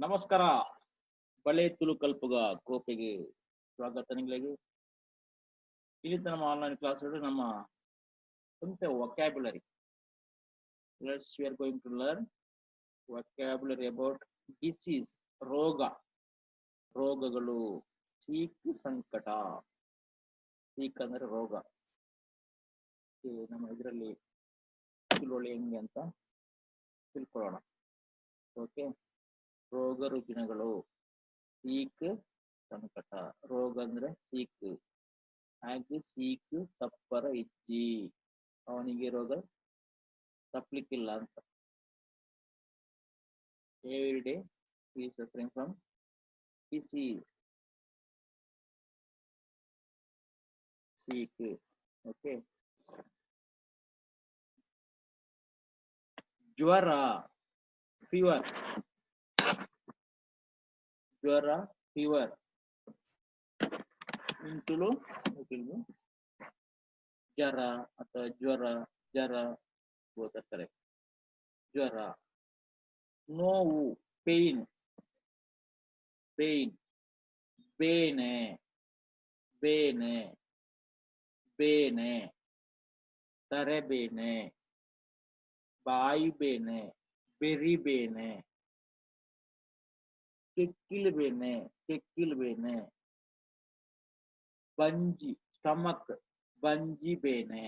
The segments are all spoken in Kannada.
ನಮಸ್ಕಾರ. ಬಳೆ ತುಳು ಕಲ್ಪುಗ ಕೋಪೆಗೆ ಸ್ವಾಗತ ನಿಮಗೆ. ಇವತ್ತು ನಮ್ಮ ಆನ್ಲೈನ್ ಕ್ಲಾಸ್ ನಮ್ಮ ಸ್ವಂತ vocabulary. Let's we are going to learn vocabulary about disease, ರೋಗ, ರೋಗಗಳು, ಸೀಕ್ ಸಂಕಟ. ಸೀಕ್ ಅಂದ್ರೆ ರೋಗ. ನಮ್ಮ ಇದರಲ್ಲಿ ತಿಳುವಳಿ ಹೆಂಗೆ ಅಂತ ತಿಳ್ಕೊಳ್ಳೋಣ. ಓಕೆ, ರೋಗ ರುಜಿನಗಳು, ಸೀಕ್ ಸಂಕಟ. ರೋಗ ಅಂದ್ರೆ ಸೀಕ್. ಹಾಗೆ ಸೀಕ್ ತಪ್ಪರ ಇಜ್ಜಿ, ಅವನಿಗೆ ರೋಗ ತಪ್ಪಲಿಕ್ಕಿಲ್ಲ ಅಂತ. Every day he is suffering from disease, sick. Okay, ಜ್ವರ, ಫೀವರ್. ಜ್ವರ, ಫೀವರ್ ಇಂಟುಲು ಜರ ಅಥವಾ ಜ್ವರ, ಜರ ಓದ್ತಾರೆ. ಜ್ವರ, ನೋವು, ಪೇನ್, ಪೇನ್. ಬೇನೆ, ಬೇನೆ, ಬೇನೆ, ತರೆಬೇನೆ, ಬಾಯಿ ಬೇನೆ, ಬೆರಿ ಬೇನೆ, ಕೆಕ್ಕಿಲು ಬೇನೆ, ಕೆಕ್ಕಿಲು ಬೇನೆ, ಬಂಜಿ, ಸ್ಟಮಕ್, ಬಂಜಿ ಬೇನೆ.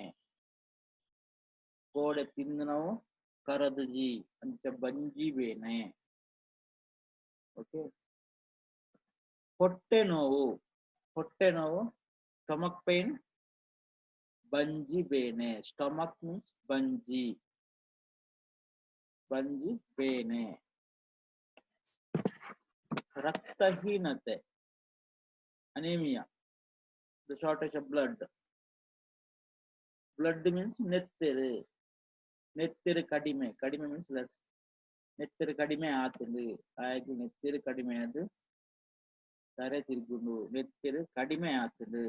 ಗೋಡೆ ತಿಂದು ನಾವು ಕರದಜಿ ಅಂತ ಬಂಜಿ ಬೇನೆ. ಓಕೆ, ಹೊಟ್ಟೆ ನೋವು, ಹೊಟ್ಟೆ ನೋವು, ಸ್ಟಮಕ್ ಪೇನ್, ಬಂಜಿ ಬೇನೆ. ಸ್ಟಮಕ್ ಮೀನ್ಸ್ ಬಂಜಿ, ಬಂಜಿ ಬೇನೆ. ರಕ್ತಹೀನತೆ, anaemia, the shortage of blood. Blood means ನೆತ್ತರು, ನೆತ್ತರು ಕಡಿಮೆ. ಕಡಿಮೆ ಮೀನ್ಸ್ ಲೆಸ್. ನೆತ್ತರು ಕಡಿಮೆ ಆತಂದು, ಹಾಗೆ ನೆತ್ತರು ಕಡಿಮೆ ಆದ ತರೆ ತಿರುಗುಂಡು, ನೆತ್ತರು ಕಡಿಮೆ ಆತಂದು.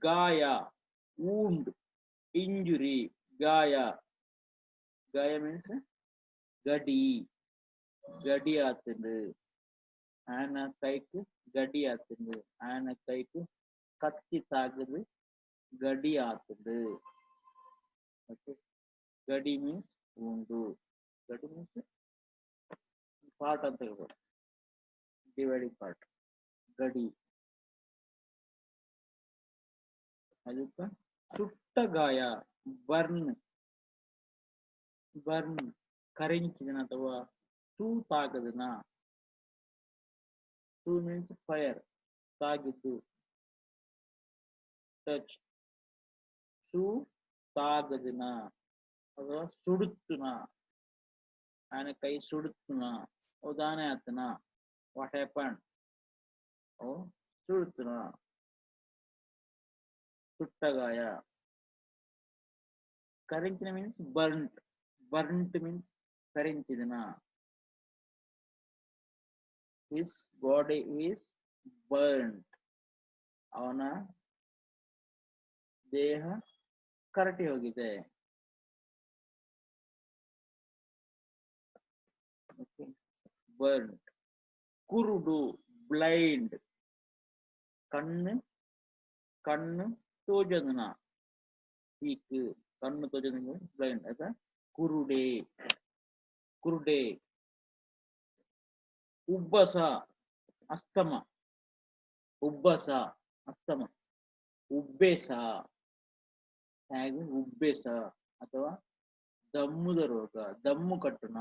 ಗಾಯ, wound, injury, ಗಾಯ. ಗಾಯ ಮೀನ್ಸ್ ಗಡಿ, ಗಡಿ ಆತಂದು. ಆನ ಕೈಕ್ ಗಡಿ ಆತಂದು, ಆನ ಕೈಕ್ ಕತ್ತಿ ತಾಗದು ಗಡಿ ಆತಂದು. ಓಕೆ, ಗಡಿ ಮೀನ್ಸ್ wound. ಗಡಿ ಮೀನ್ಸ್ ಪಾರ್ಟ್ ಅಂತ ಹೇಳ್ಬೋದು, ಡಿವೈಡಿಂಗ್ ಪಾರ್ಟ್, ಗಡಿ. ಅದಕ್ಕೆ ಸುಟ್ಟ ಗಾಯ, ಬರ್ನ್, ಬರ್ನ್, ಕರಿಂಚಿದನ ಅಥವಾ ಸೂ ತಾಗದನ. ಸೂ ಮೀನ್ಸ್ ಫೈರ್, ತಾಗಿದ್ದು. ಟಚ್, ಸೂ ತಾಗದನ ಅಥವಾ ಸುಡುತ್ತುನ. ఆయన ಕೈ ಸುಡುತ್ತುನ, ಉದಾಹರಣೆ ಆತನ. ವಾಟ್ ಹ್ಯಾಪನ್, ಓ ಸುಡುತ್ತುನ, ಸುಟ್ಟ ಗಾಯ. ಕರಿಂಚಿನ ಮೀನ್ಸ್ ಬರ್ಂಟ್, ಬರ್ಂಟ್ ಮೀನ್ಸ್ ಕರಿಂಚಿದನ. ಹಿಸ್ ಬಾಡಿ ಈಸ್ ಬರ್ಂಟ್, ಅವನ ದೇಹ ಕರಟಿ ಹೋಗಿದೆ. ಬರ್ಂಟ್. ಕುರುಡು, ಬ್ಲೈಂಡ್, ಕಣ್ಣು, ಕಣ್ಣು ತೋಜದನ. ಸೀಕ್, ಕಣ್ಣು ತೋಜದ ಬ್ಲೈಂಡ್, ಅದ ಕುರುಡೆ, ಕುರುಡೆ. ಉಬ್ಬಸ, ಅಸ್ತಮ, ಉಬ್ಬಸ, ಅಸ್ತಮ. ಉಬ್ಬೆಸ, ಹಾಗೆ ಉಬ್ಬೆಸ ಅಥವಾ ದಮ್ಮುದ ರೋಗ, ದಮ್ಮು ಕಟ್ಟುನ,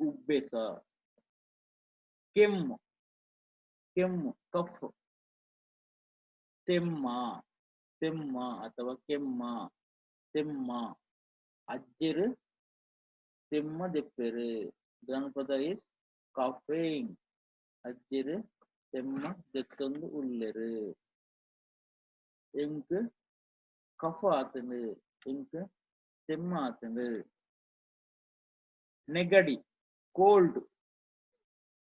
ಉಬ್ಬೆಸ. ಕೆಮ್ಮು, ಕೆಮ್ಮು, ಕಫ್. ತೆಮ್ಮ, ತೆಮ್ಮ ಅಥವಾ ಕೆಮ್ಮ, ತೆಮ್ಮ. ಅಜ್ಜರು ತೆಮ್ಮ ದೆಪ್ಪೆರು, ಗ್ರಾಂಡ್ಫಾದರ್ ಈಸ್ ಕಫಿಂಗ್. ಅಜ್ಜರು ತೆಮ್ಮ ದೆತ್ತೊಂದು ಉಲ್ಲೆರು. ಎಂಕ್ ಕಫ ಆತಂದು, ಎಂಕ್ ತೆಮ್ಮ ಆತಂದು. ನೆಗಡಿ, ಕೋಲ್ಡ್,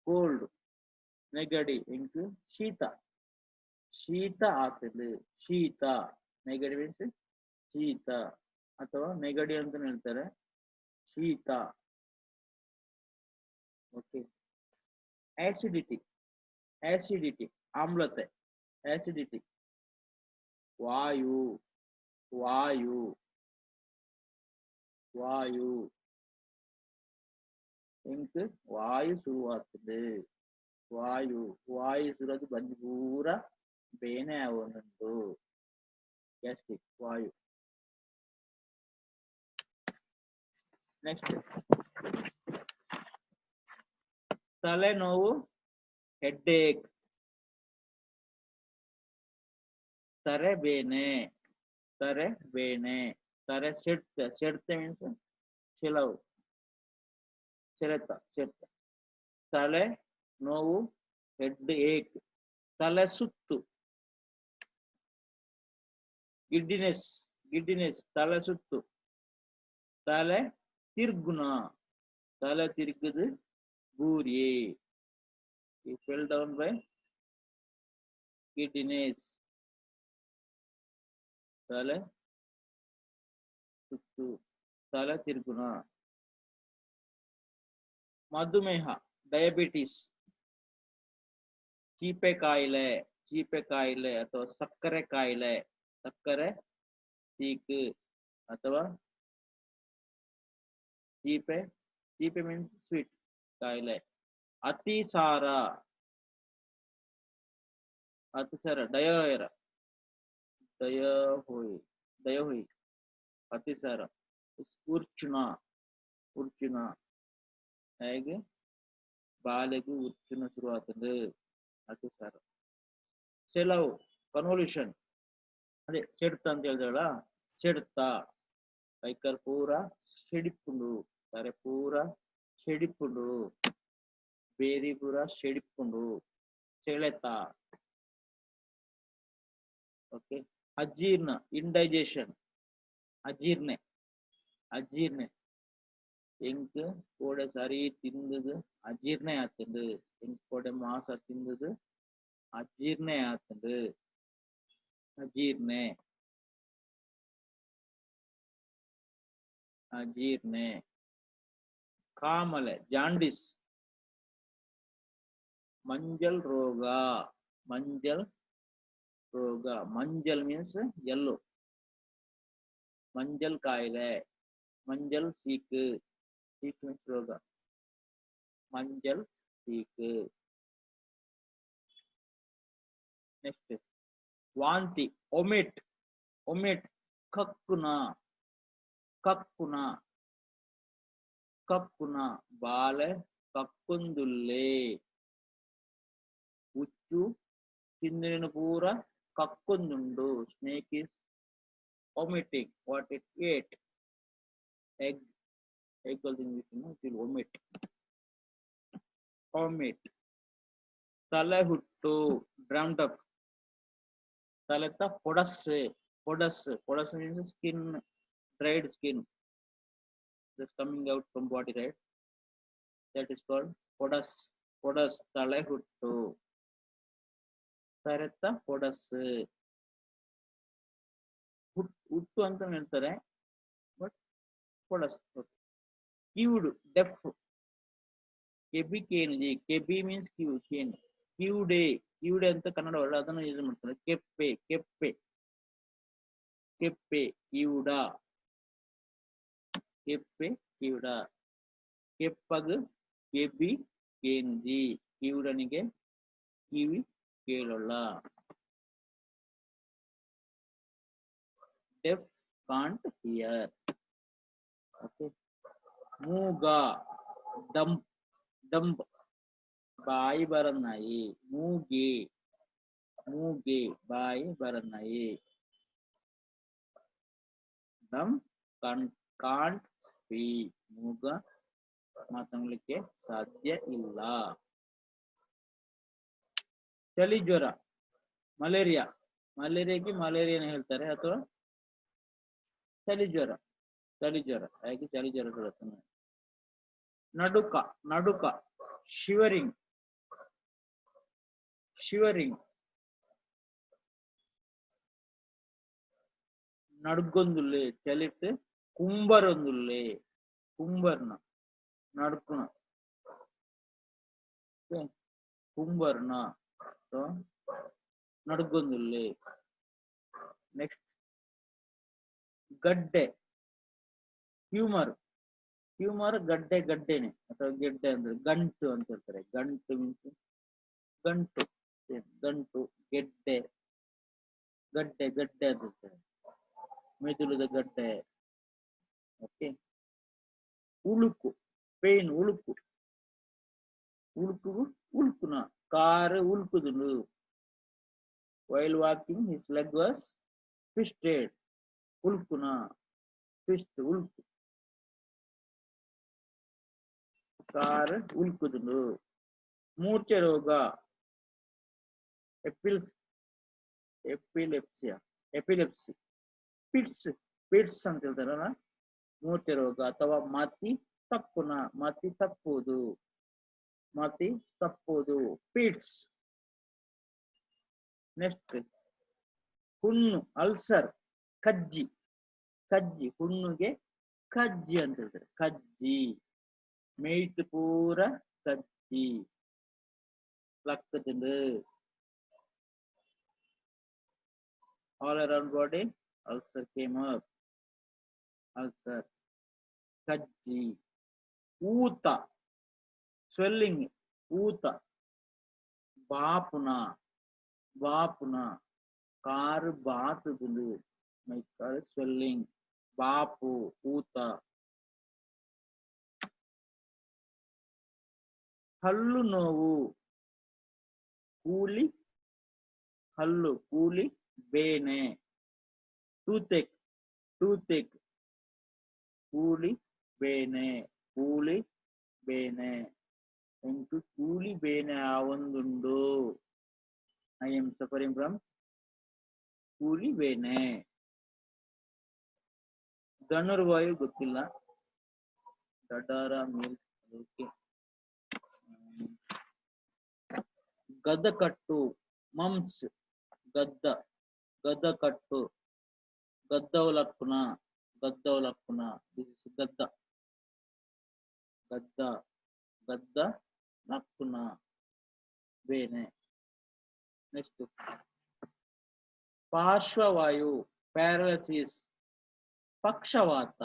ಕೋಲ್ಡ್, ನೆಗಡಿ, ಎಂಕ್ ಶೀತ, ಶೀತ ಆತಂದು. ಶೀತ, ನೆಗಡಿ ಮೀನ್ಸ್ ಶೀತ. ಅಥವಾ ನೆಗಡಿ ಅಂತ ಹೇಳ್ತಾರೆ, ಶೀತ. ಓಕೆ. ಆಸಿಡಿಟಿ, ಆಸಿಡಿಟಿ ಆಮ್ಲತೆ, ಆಸಿಡಿಟಿ. ವಾಯು, ವಾಯು, ವಾಯು. ಇಂಕ್ ವಾಯು ಶುರುವಾಗ್ತದೆ, ವಾಯು, ವಾಯು ಶುರುವಾದ ಬಂದು ಪೂರ ಬೇನೆ ಆಗುವುದುಂಟು, ಗ್ಯಾಸ್ಟ್ರಿಕ್, ವಾಯು. ನೆಕ್ಸ್ಟ್ ತಲೆನೋವು, ಹೆಡ್ಡೇಕ್. ತರೆಬೇನೆ, ತರೆಬೇನೆ, ತರೆ ಸೆಡ್ತ, ಸೆಡ್ತ ಮೀನ್ಸ್ ಕೆಲವು, ಸೆಳೆತ, ಸೆಡ್ತ. ತಲೆ ನೋವು, ಹೆಡ್ ಏಕ್. ತಲೆ ಸುತ್ತು, ಗಿಡ್ಡಿನೆಸ್, ಗಿಡ್ಡಿನೆಸ್, ತಲೆ ಸುತ್ತು. ತಲೆ ತಿರ್ಗುನ, ತಲೆ ತಿರುಗುದು ಬೂರಿಯೇ. He fell down by giddiness. ತಲೆ ಸುತ್ತು, ತಲೆ ತಿರ್ಗುನ. ಮಧುಮೇಹ, ಡಯಾಬಿಟಿಸ್. ಚೀಪೆ ಕಾಯಿಲೆ, ಚೀಪೆ ಕಾಯಿಲೆ ಅಥವಾ ಸಕ್ಕರೆ ಕಾಯಿಲೆ, ಸಕ್ಕರೆ ಚೀಕು ಅಥವಾ ಚೀಪೆ, ಚೀಪೆ ಮೀನ್ಸ್ ಸ್ವೀಟ್ ಕಾಯಿಲೆ. ಅತಿಸಾರ, ಅತಿಸಾರ, ಡಯೋರ, ಡಯೋಹೋಯ್, ಡಯೋಹೋಯ್, ಅತಿಸಾರ. ಉರ್ಚುನ, ಉರ್ಚುನ ಹೇಗೆ ಬಾಲೆಗೂ ಉರ್ಚುನ ಶುರುವಾಗ್ತದೆ, ಅತಿಸಾರ. ಸೆಲವು, ಕನ್ವಲ್ಯೂಷನ್, ಅದೇ ಚೆಡ್ತ ಅಂತ ಹೇಳಿದಳ, ಚೆಡ್ತ. ಕೈಕರ್ ಪೂರ ಸಿಡಿಪುಂಡು, ತರೆ ಪೂರ ಸಿಡಿಪುಂಡು, ಬೇರಿ ಪೂರ ಸಿಡಿಪುಂಡು, ಸೆಳೆತ. ಓಕೆ. ಅಜೀರ್ಣ, ಇಂಡೈಜೆಷನ್, ಅಜೀರ್ಣೆ, ಅಜೀರ್ಣೆ. ಎಂಕ್ ಕೋಡೆ ಸರಿ ತಿಂದದು ಅಜೀರ್ಣೆ ಆತಂದು, ಎಂಕ್ ಕೋಡೆ ಮಾಸ ತಿಂದದು ಅಜೀರ್ಣೆ ಆತಂದು, ಅಜೀರ್ಣೆ, ಅಜೀರ್ಣೆ. ಕಾಮಲೆ, ಜಾಂಡಿಸ್. ಮಂಜಲ್ ರೋಗ, ಮಂಜಲ್ ರೋಗ, ಮಂಜಲ್ ಮೀನ್ಸ್ ಯೆಲ್ಲೋ, ಮಂಜಲ್ ಕಾಯಿಲೆ, ಮಂಜಲ್ ಸೀಕು, ಸೀಕ್ ಮೀನ್ಸ್ ರೋಗ, ಮಂಜಲ್ ಸೀಕು. ನೆಕ್ಸ್ಟ್ ವಾಂತಿ, ಒಮಿಟ್, ಒಮಿಟ್, ಕಕ್ಕುನ, ಕಕ್ಕುನ, ಕಕ್ಕುನ, ಬಾಲೆ ಕಕ್ಕುಂದುಲ್ಲೆ. ಉಚ್ಚು ತಿಂದಿನ ಪೂರ ಕಕ್ಕೊಂದುಂಡು, snake is vomiting what it ate. Egg, egg also in English, it will vomit. Vomit. ತಲೆ ಹುಟ್ಟು, ಡ್ರಮ್ಡ್ up. ತಲೆತ ಪೊಡಸ್ಸೆ, ಪೊಡಸ್, ಪೊಡಸ್ means skin, dried skin just coming out from body, right? That is called podas, podas, ತಲೆ ಹುಟ್ಟು, ತರೆತ ಪೊಡಸ್. ಹುಟ್ಟು ಅಂತ ಹೇಳ್ತಾರೆ, ಬಟ್ ಪೊಡಸ್. ಕಿವುಡು, ಡೆಫ್. ಕೆಬಿ ಕೇನಿದೆ, ಕೆಬಿ ಮೀನ್ಸ್ ಕಿವು, ಕೇನ್. ಕಿವುಡೆ, ಕಿವುಡೆ ಅಂತ ಕನ್ನಡ ಒಳ್ಳೆ ಅದನ್ನು ಯೂಸ್ ಮಾಡ್ತಾರೆ. ಕೆಪ್ಪೆ, ಕೆಪ್ಪೆ, ಕೆಪ್ಪೆ, ಕಿವುಡ, ಕೆಪ್ಪೆ, ಕಿವುಡ. ಕೆಪ್ಪಗ್ ಕೆಬಿ ಕೇನಿದಿ, ಕಿವುಡನಿಗೆ ಕಿವಿ ಕೇಳೋಲ್ಲ. Deaf, can't hear. ಓಕೆ. ಮೂಗ, ಡಂಪ್, ಡಂಪ್, ಬಾಯಿ ಬರನ್ನಾಯಿ. ಮೂಗೆ, ಮೂಗೆ, ಬಾಯಿ ಬರನ್ನಾಯಿ. ಡಮ್, ಕಾಂಟ್ ಸ್ಪೀಕ್, ಮೂಗ ಮಾತನಾಡಲಿಕ್ಕೆ ಸಾಧ್ಯ ಇಲ್ಲ. ಚಳಿ ಜ್ವರ, ಮಲೇರಿಯಾ, ಮಲೇರಿಯಾಗೆ ಮಲೇರಿಯಾನ ಹೇಳ್ತಾರೆ, ಅಥವಾ ಚಳಿ ಜ್ವರ, ಚಳಿ ಜ್ವರ, ಹಾಗೆ ಚಳಿ ಜ್ವರ ಬರುತ್ತದೆ. ನಡುಕ, ನಡುಕ, ಶಿವರಿಂಗ್, ಶಿವರಿಂಗ್. ನಡ್ಗೊಂದುಲ್ಲೆ ಚಲಿಟ್ ಕುಂಬರೊಂದುಲ್ಲೆ ಕುಂಬರ್ನ ನಡ್ಕುನ ಕುಂಬರ್ನ ನಡ್ಗೊಂದುಲ್ಲೆ. ನೆಕ್ಸ್ಟ್ ಗಡ್ಡೆ ಹ್ಯೂಮರ್ ಹ್ಯೂಮರ್ ಗಡ್ಡೆ ಗಡ್ಡೆನೆ ಅಥವಾ ಗೆಡ್ಡೆ ಅಂದ್ರೆ ಗಂಟು ಅಂತ ಹೇಳ್ತಾರೆ. ಗಂಟು ಮೀನ್ಸ್ ಗಂಟು ಗಂಟು ಗೆಡ್ಡೆ ಗಡ್ಡೆ ಗಡ್ಡೆ ಅಂತ ಹೇಳ್ತಾರೆ. ಮೆದುಳದ ಗಡ್ಡೆ. ಓಕೆ. ಉಳುಕು ಪೇನ್ ಉಳುಕು ಉಳುಕು ಉಳುಕುನ ಕಾರು ಉಳುಕುದುಂಡು. While walking his leg was twisted. ಉಳುಕುನ ಟ್ವಿಸ್ಟ್ ಉಳುಕು ಕಾರ್ ಉಳುಕುದುಂಡು. ಮೂರ್ಛೆ ರೋಗ ಎಪಿಲೆಪ್ಸಿ ಪಿಟ್ಸ್ ಪಿಟ್ಸ್ ಅಂತ ಹೇಳ್ತಾರಲ್ಲ, ಮೂರ್ಛೆ ರೋಗ ಅಥವಾ ಮತಿ ತಪ್ಪುನ ಮತಿ ತಪ್ಪುವುದು ಮತಿ ತಪ್ಪುವುದು ಪಿಟ್ಸ್. ನೆಕ್ಸ್ಟ್ ಹುಣ್ಣು ಅಲ್ಸರ್ ಕಜ್ಜಿ ಕಜ್ಜಿ ಹುಣ್ಣುಗೆ ಕಜ್ಜಿ ಅಂತ ಹೇಳ್ತಾರೆ. ಕಜ್ಜಿ ಮೇಯ್ಟ್ ಪೂರ ಕಜ್ಜಿ ಲಕ್ಕದಿಂದ. all around body ulcer came up. ulcer ಕಜ್ಜಿ. ಊತ ಸ್ವೆಲ್ಲಿಂಗ್ ಊತ. ಬಾಪುನ ಬಾಪುನ ಕಾರು ಬಾತುದುಂಡು ಮೈ ಕಾರ್ ಸ್ವೆಲ್ಲಿಂಗ್ ಬಾಪು ಊತ. ಹಲ್ಲು ನೋವು ಕೂಲಿ ಹಲ್ಲು ಕೂಲಿ ಬೇನೆ. ಟೂತೆಕ್ ಟೂತೆಕ್ ಕೂಲಿ ಬೇನೆ ಕೂಲಿ ಬೇನೆ. ಎಂಟು ಕೂಲಿ ಬೇನೆ ಆವೊಂದುಂಡು. ಐ ಆಮ್ ಸಫರಿಂಗ್ ಫ್ರಮ್ ಕೂಲಿ ಬೇನೆ. ಧನುರ್ವಾಯು ಗೊತ್ತಿಲ್ಲ. ಡಡಾರ ಮಿಲ್ಕ್ ಅದಕ್ಕೆ. ಗದ್ದಕಟ್ಟು ಮಮ್ಸ್ ಗದ್ದ ಗದ್ದಕಟ್ಟು ಗದ್ದವಲಕ್ಕುನ ಗದ್ದವಲಕ್ಕುನ. ದಿಸ್ ಇಸ್ ಗದ್ದ ಗದ್ದ ಗದ್ದ ನಕ್ಕುನ ಬೇನೆ. ನೆಕ್ಸ್ಟ್ ಪಾರ್ಶ್ವವಾಯು ಪ್ಯಾರಾಲಿಸಿಸ್ ಪಕ್ಷವಾತ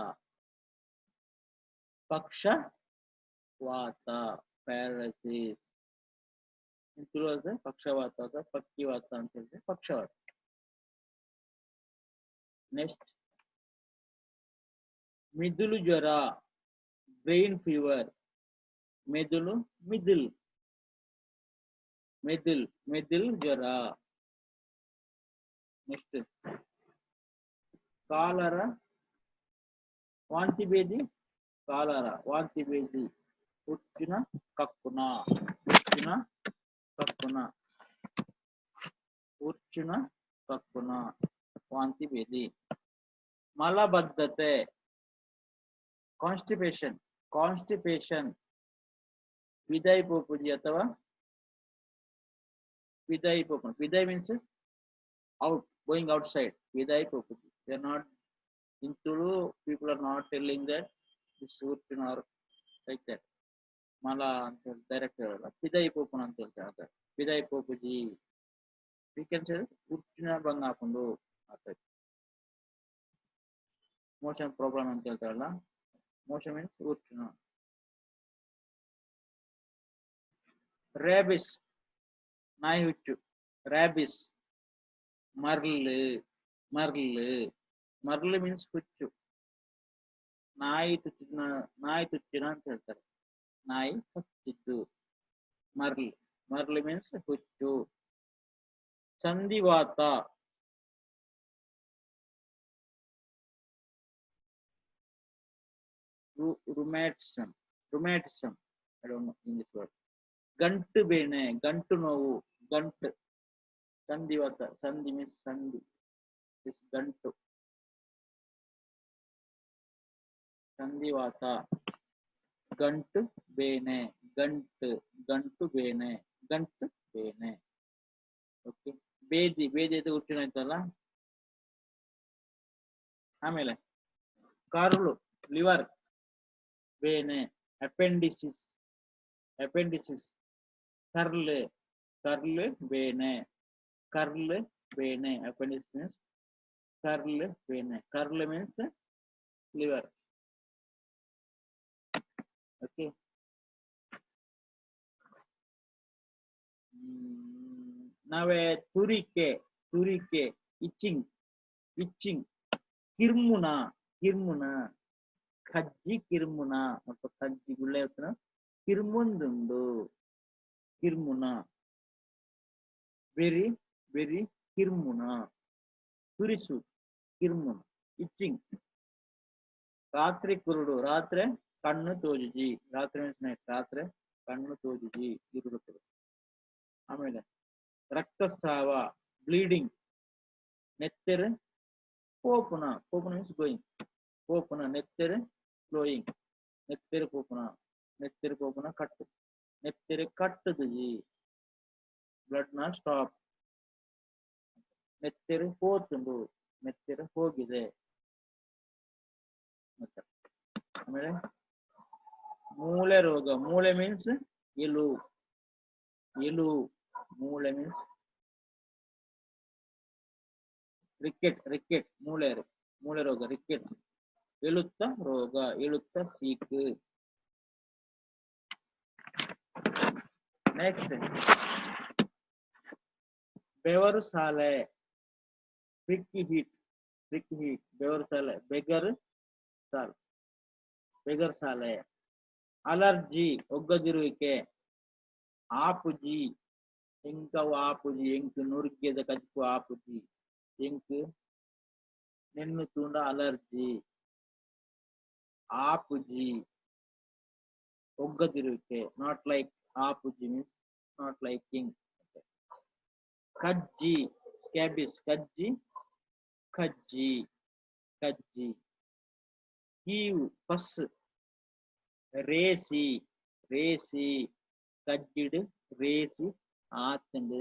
ಪಕ್ಷವಾತ ಪ್ಯಾರಾಲಿಸಿಸ್. ಪಕ್ಷವಾತ ಅಥವಾ ಪಕ್ಷಿವಾತ ಅಂತ ಹೇಳಿದ್ರೆ ಪಕ್ಷವಾತ. ನೆಕ್ಸ್ಟ್ ಮಿದುಳು ಜ್ವರ ಬ್ರೈನ್ ಫೀವರ್. ಮೆದುಳು ಮಿದಿಲ್ ಮೆದಿಲ್ ಮೆದಿಲ್ ಜ್ವರ. ನೆಕ್ಸ್ಟ್ ಕಾಲರ ವಾಂತಿ ಭೇದಿ ಕಾಲರ ವಾಂತಿ ಭೇದಿ. ಹುಚ್ಚಿನ ಕಕ್ಕುನ ಹುಚ್ಚಿನ ಕಕ್ಕುನ ಹುಚ್ಚಿನ ಕಕ್ಕುನ ವಾಂತಿ ಭೇದಿ. ಮಲಬದ್ಧತೆ ಕಾನ್ಸ್ಟಿಪೇಷನ್ ಕಾನ್ಸ್ಟಿಪೇಷನ್. ವಿದಾಯಿ ಪೋಪುಜಿ ಅಥವಾ ವಿದಾಯಿ ಪೋಪು. ವಿದಾಯಿ ಮೀನ್ಸ್ out going outside. ವಿದಾಯಿ ಪೋಪುಜಿ. they are not into people are not telling that this urchin or like that. ಮಲ ಅಂತ ಹೇಳಿ ಡೈರೆಕ್ಟ್ ಹೇಳಲ್ಲ. ವಿದಾಯಿ ಪೋಪುನ ಅಂತ ಹೇಳ್ತಾರೆ. ವಿದಾಯಿ ಪೋಪುಜಿ ವೀಕೆಂಡ್ ಉರ್ಚಿನ ಬಂದ್ ಹಾಕೊಂಡು ಮೋಷನ್ ಪ್ರಾಬ್ಲಮ್ ಅಂತ ಹೇಳ್ತಾರಲ್ಲ. Motion means ಉರ್ಚಿನ. ರ್ಯಾಬಿಸ್ ನಾಯಿ ಹುಚ್ಚು ರ್ಯಾಬಿಸ್. ಮರ್ಲ್ ಮರ್ಲ್ ಮರ್ಲ್ ಮೀನ್ಸ್ ಹುಚ್ಚು. ನಾಯಿ ತುಚ್ಚಿನ ಅಂತ ಹೇಳ್ತಾರೆ. ನಾಯಿ ಹುಚ್ಚಿದ್ದು ಮರ್ಲ್. ಮರ್ಲ್ ಮೀನ್ಸ್ ಹುಚ್ಚು. ಸಂಧಿವಾತ ರುಮ್ಯಾಟಿಸಮ್ ರುಮ್ಯಾಟಿಸಮ್. I don't know English word. ಗಂಟು ಬೇನೆ ಗಂಟು ನೋವು ಗಂಟು. ಸಂಧಿವಾತ ಸಂಧಿ ಮೀನ್ಸ್ ಸಂಧಿ. ದಿಸ್ ಗಂಟು ಸಂಧಿವಾತ. ಗಂಟು ಬೇನೆ ಗಂಟು ಗಂಟು ಬೇನೆ ಗಂಟು ಬೇನೆ. ಓಕೆ. ಬೇದಿ ಬೇದಿ ಅದು ಹುಚ್ಚಿನ ಆಯ್ತಲ್ಲ. ಆಮೇಲೆ ಕರುಳು ಲಿವರ್, ಬೇನೆ, ಅಪೆಂಡಿಸಿಸ್ ಅಪೆಂಡಿಸಿಸ್, ಕರ್ಲ್ ಕರ್ಲ್ ಬೇನೆ, ಕರ್ಲ್ ಬೇನೆ, ಅಪೆಂಡಿಸಿಸ್ ಮೀನ್ಸ್ ಕರ್ಲ್ ಬೇನೆ, curl means liver. Okay. Now turike, itching, kirmuna, kajji kirmuna, atau kajji gulle atau kirmundundu, kirmuna, very kirmuna, turisu, kirmuna, itching. ರಾತ್ರಿ ಕುರುಡು, ರಾತ್ರಿ ಕಣ್ಣು ತೋಜುಜಿ, ರಾತ್ರಿ ರಾತ್ರಿ ಕಣ್ಣು ತೋಜುಜಿ ಇರುತ್ತದೆ. ಆಮೇಲೆ ರಕ್ತಸ್ರಾವ ಬ್ಲೀಡಿಂಗ್, ನೆತ್ತೆರೆ ಪೋಪುನ, ಪೋಪುನ ಮೀನ್ಸ್ ಗೋಯಿಂಗ್, ಪೋಪುನ ನೆತ್ತೆರೆ ಫ್ಲೋಯಿಂಗ್, ನೆತ್ತೆರೆ ಪೋಪುನ ಕಟ್ಟು, ನೆತ್ತೆರೆ ಕಟ್ಟುದುಜಿ ಬ್ಲಡ್ ನ ಸ್ಟಾಪ್, ನೆತ್ತೆರೆ ಹೋತುಂಡು, ನೆತ್ತೆರೆ ಹೋಗಿದೆ. ಆಮೇಲೆ ಮೂಳೆ ರೋಗ, ಮೂಳೆ ಮೀನ್ಸ್ ಎಲು, ಮೂಳೆ ಮೀನ್ಸ್ ರಿಕೆಟ್, ಮೂಳೆ ರೋಗ ರಿಕೆಟ್, ಎಳುತ್ತ ರೋಗ, ಎಳುತ್ತ ಸೀಕ್. ನೆಕ್ಸ್ಟ್ ಬೆವರು ಸಾಲೆ, ಪ್ರಿಕ್ಕಿ ಹೀಟ್, ಬೆವರು ಸಾಲೆ, ಬೆಗರ್ ಸಾಲೆ. ಅಲರ್ಜಿ ಒಗ್ಗದಿರುವಿಕೆ, ಆಪುಜಿ ಎಂಕವು ಆಪುಜಿ, ಎಂಕ್ ನುರ್ಗೆದ ಕಜ್ಪು ಆಪುಜಿ, ಎಂಕ್ ನೆನ್ನು ತೂಂಡ ಅಲರ್ಜಿ, ಆಪುಜಿ ಒಗ್ಗದಿರುವಿಕೆ, ನಾಟ್ ಲೈಕ್ ಆಪುಜಿ ಮೀನ್ಸ್ ನಾಟ್ ಲೈಕಿಂಗ್. ಕಜ್ಜಿ ಸ್ಕ್ಯಾಬಿಸ್, ಕಜ್ಜಿ, ಕೀವು ಪಸ್, ರೇಸಿ, ಕಜ್ಜಿಡು ರೇಸಿ ಆತಂಡು,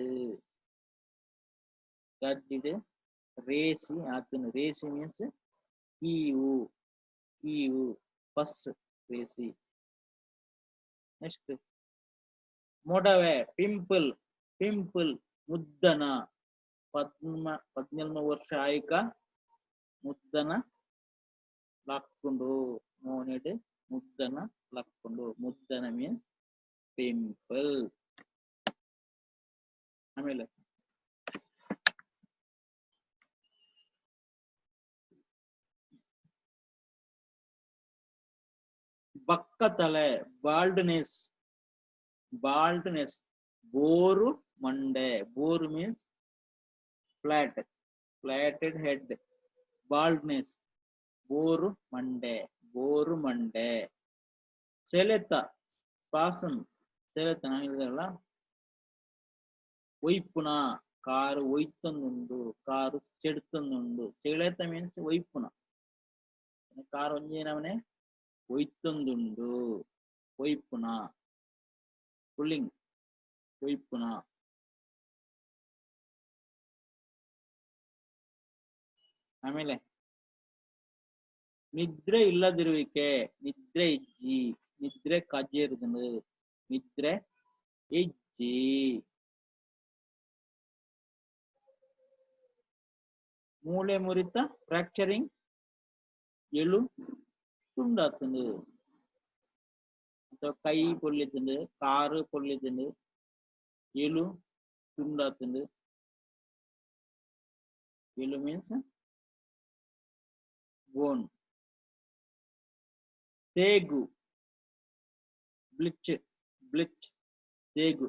ಕಜ್ಜಿಡು ರೇಸಿ ಆತಂಡು, ರೇಸಿ ಮೀನ್ಸ್ ಕೀವು, ಪಸ್ ರೇಸಿ. ನೆಕ್ಸ್ಟ್ ಮೊಡವೆ ಪಿಂಪಲ್, ಮುದ್ದನ, 14 ವರ್ಷ ಆಯ್ಕ ಮುದ್ದನ ಲಕ್ಕೊಂಡು, ಮೋನೆಡ್ ಮುದ್ದನ ಲಕ್ಕೊಂಡು, ಮುದ್ದನ ಮೀನ್ಸ್ ಪಿಂಪಲ್. ಆಮೇಲೆ ಬಕ್ಕತಲೆ ಬಾಲ್ಡ್ನೆಸ್, ಬೋರು ಮಂಡೆ, ಬೋರು ಮೀನ್ಸ್ ಫ್ಲಾಟೆಡ್ ಹೆಡ್, ಬಾಲ್ಡ್ನೆಸ್ ಬೋರು ಮಂಡೆ. ಸೆಳೆತ ಪಾಸನ್, ಸೆಳೆತ ನಾವಿಲ್ಲ ಒಯ್ಪುನ, ಕಾರು ಒಯ್ತೊಂದುಂಡು, ಕಾರು ಚೆಡ್ತೊಂದುಂಡು, ಸೆಳೆತ ಮೀನ್ಸ್ ಒಯ್ಪುನ, ಕಾರು ಒಂಜೇನವನೆ ಒಯ್ತೊಂದುಂಡು, ಒಯ್ಪುನ ಪುಲ್ಲಿಂಗ್, ಒಯ್ಪುನ. ಆಮೇಲೆ ನಿದ್ರೆ ಇಲ್ಲದಿರುವಿಕೆ, ನಿದ್ರೆ ಇಜ್ಜಿ, ನಿದ್ರೆ ಕಜ್ಜೇರುದು, ನಿದ್ರೆ ಇಜ್ಜಿ. ಮೂಳೆ ಮುರಿತ ಫ್ರಾಕ್ಚರಿಂಗ್, ಎಳು ತುಂಡಾತುಂಡು, ಅಥವಾ ಕೈ ಪೊಳ್ಳಿತುಂಡು, ಕಾರು ಪೊಳ್ಳಿತುಂಡು, ಎಳು ತುಂಡಾತುಂಡು. ಎಳು ಮೀನ್ಸ್ ಬೋನ್. ತೇಗು ಬ್ಲಿಚ್, ತೇಗು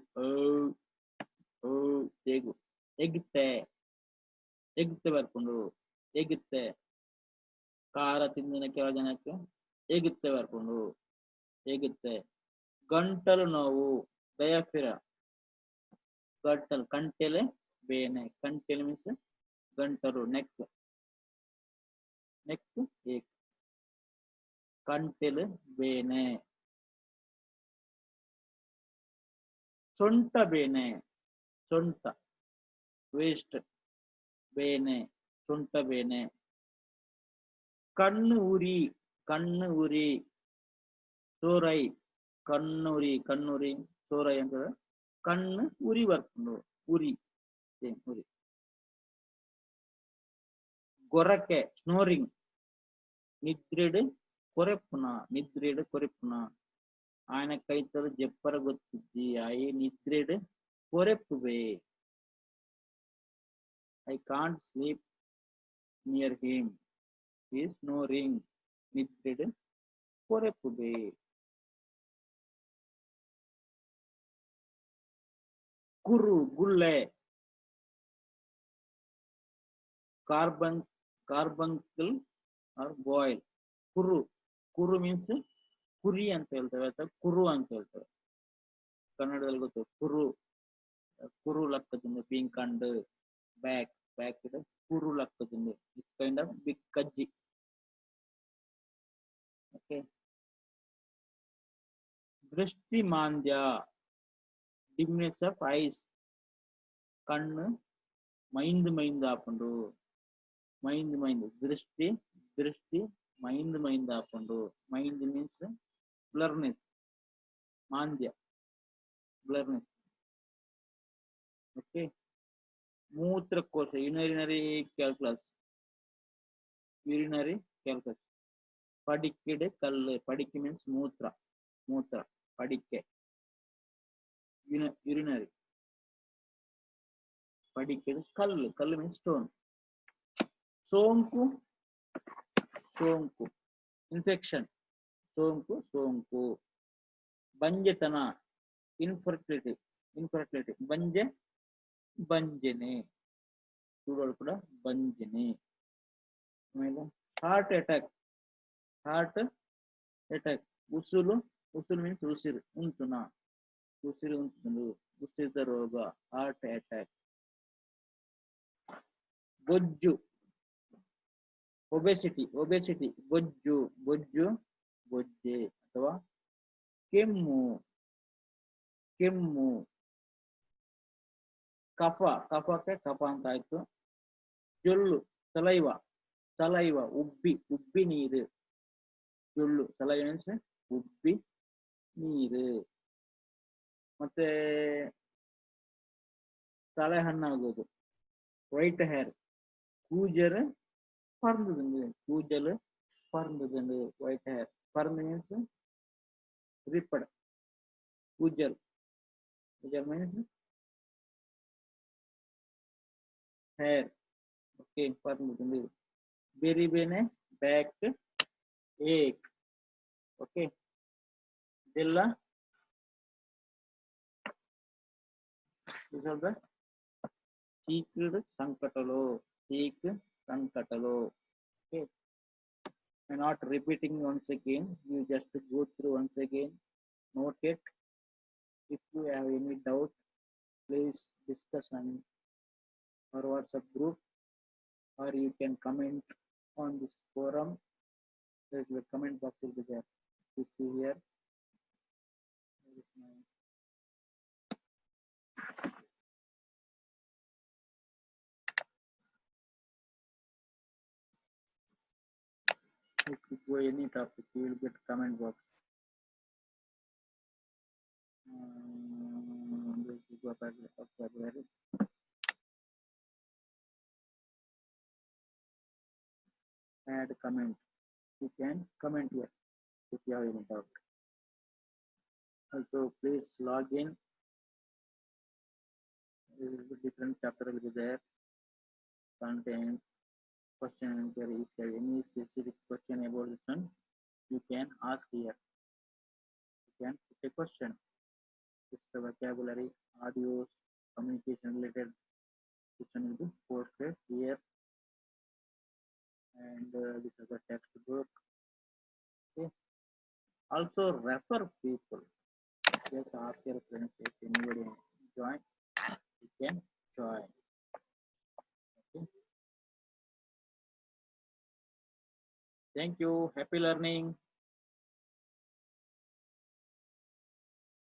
ತೇಗು. ಎಗುತ್ತೆ ಬರ್ಕೊಂಡು, ಖಾರ ತಿಂದಿನ ಕೆಲವು ಜನಕ್ಕೆ ಎಗುತ್ತೆ ಬರ್ಕೊಂಡು, ಗಂಟಲು ನೋವು ಡಯಾಫಿರ, ಕಂಟೆಲೆ ಬೇನೆ, ಕಂಟೆಲೆ ಮೀನ್ಸ್ ಗಂಟಲು, ನೆಕ್ ಏಕ್, ಕಂಟೆಲೆ ಬೇನೆ. ಸೊಂಟ ಬೇನೆ, ವೇಸ್ಟ್ ಬೇನೆ, ಸೊಂಟ ಬೇನೆ. Kannu uri, kannu uri, sorai, kannuri, sorai ಅಂದ್ರೆ ಕಣ್ಣು ಉರಿ ಬರ್ತದೆ ಉರಿ ಉರಿ ಗೊರಕೆ ಸ್ನೋರಿಂಗ್ ನಿದ್ರೆಡು ಕೊರೆಪ್ಪುನ ఆయన కైతలు జప్పర గొత్తుద్ది అయి నిద్రెడు కొరెప్పువే I can't sleep near him he is snoring నిద్రెడు కొరెప్పువే కుర్రు గుల్లె carbuncle or boil ಕುರು means ಕುರಿ ಅಂತ ಹೇಳ್ತೇವೆ ಅಥವಾ ಕುರು ಅಂತ ಹೇಳ್ತೇವೆ ಕನ್ನಡದಲ್ಲಿ ಗೊತ್ತು ಕುರು ಲಕ್ಕದಿಂದ being ಕಂಡು back ಇದೆ ಕುರು ಲಕ್ಕದಿಂದ this kind of big ಕಜ್ಜಿ okay ದೃಷ್ಟಿ ಮಾಂದ್ಯ dimness of eyes ಕಣ್ಣು ಮೈಂದ್ ಆಪುಂಡು ಮೈಂದ್ ದೃಷ್ಟಿ ಮೈಂದ್ ಆಪುಂಡು ಮೈಂದ್ ಮೀನ್ಸ್ blurriness ಮಾಂದ್ಯ blurriness okay ಮೂತ್ರಕೋಶ urinary calculus படிக்கிடு கல்லு படிக்கு means மூத்ர படிக்க urinary படிக்கிடு கல்லு means stone ಸೋಂಕು infection ಸೋಂಕು ಬಂಜೆತನ infertility ಬಂಜನೆ చూడాలి కూడా ಬಂಜನೆ ಆಮೇಲೆ ಹಾರ್ಟ್ ಅಟ್ಯಾಕ್ ಉಸುಲು ಮೀನ್ಸ್ ಉಸಿರು ಉಂಟುಂಡು ಉಸಿರಿದ ರೋಗ ಹಾರ್ಟ್ ಅಟ್ಯಾಕ್ ಬೊಜ್ಜು ಒಬೆಸಿಟಿ ಬೊಜ್ಜೆ ಅಥವಾ ಕೆಮ್ಮು ಕಫಕ್ಕೆ ಕಫ ಅಂತ ಆಯ್ತು ಜೊಲ್ಲು ಸಲೈವ ಉಬ್ಬಿ ನೀರು ಜೊಲ್ಲು ಸಲೈವ ಮೀನ್ಸ್ ಉಬ್ಬಿ ನೀರು ಮತ್ತೆ ತಲೆ ಹಣ್ಣಾಗೋದು ವೈಟ್ ಹೇರ್ ಕೂಜಲ್ ಪರ್ಂದುಂಡು ವೈಟ್ ಹೇರ್ ಪರ್ನ್ ಮೀನ್ಸ್ ರಿಪ್ಪಡ್ ಕೂಜಲ್ ಮೀನ್ಸ್ ಹೇರ್ ಓಕೆ ಪರ್ಂದುಂಡು ಬೆರಿಬೇನೆ ಬ್ಯಾಕ್ ಏಕ್ ಓಕೆ ಇದೆಲ್ಲ చీకుడు సంకటలు okay I'm not repeating once again, you just go through once again, note it. If you have any doubt, please discuss on our WhatsApp group, or you can comment on this forum. There's the comment box will be there. You see here. If you go any topic, you will get comment box. This is what I February. Add comment. You can comment here if you have any doubt. Also, please log in. There is a different chapter will be there. Content, question and answer. If you have any specific question about this one, you can ask here. You can put a question. It's the vocabulary, audios, communication related question will be posted here. And this is the textbook. Okay. Also refer people. Just ask your friends if anybody join. You can join. Okay. Thank you. Happy learning.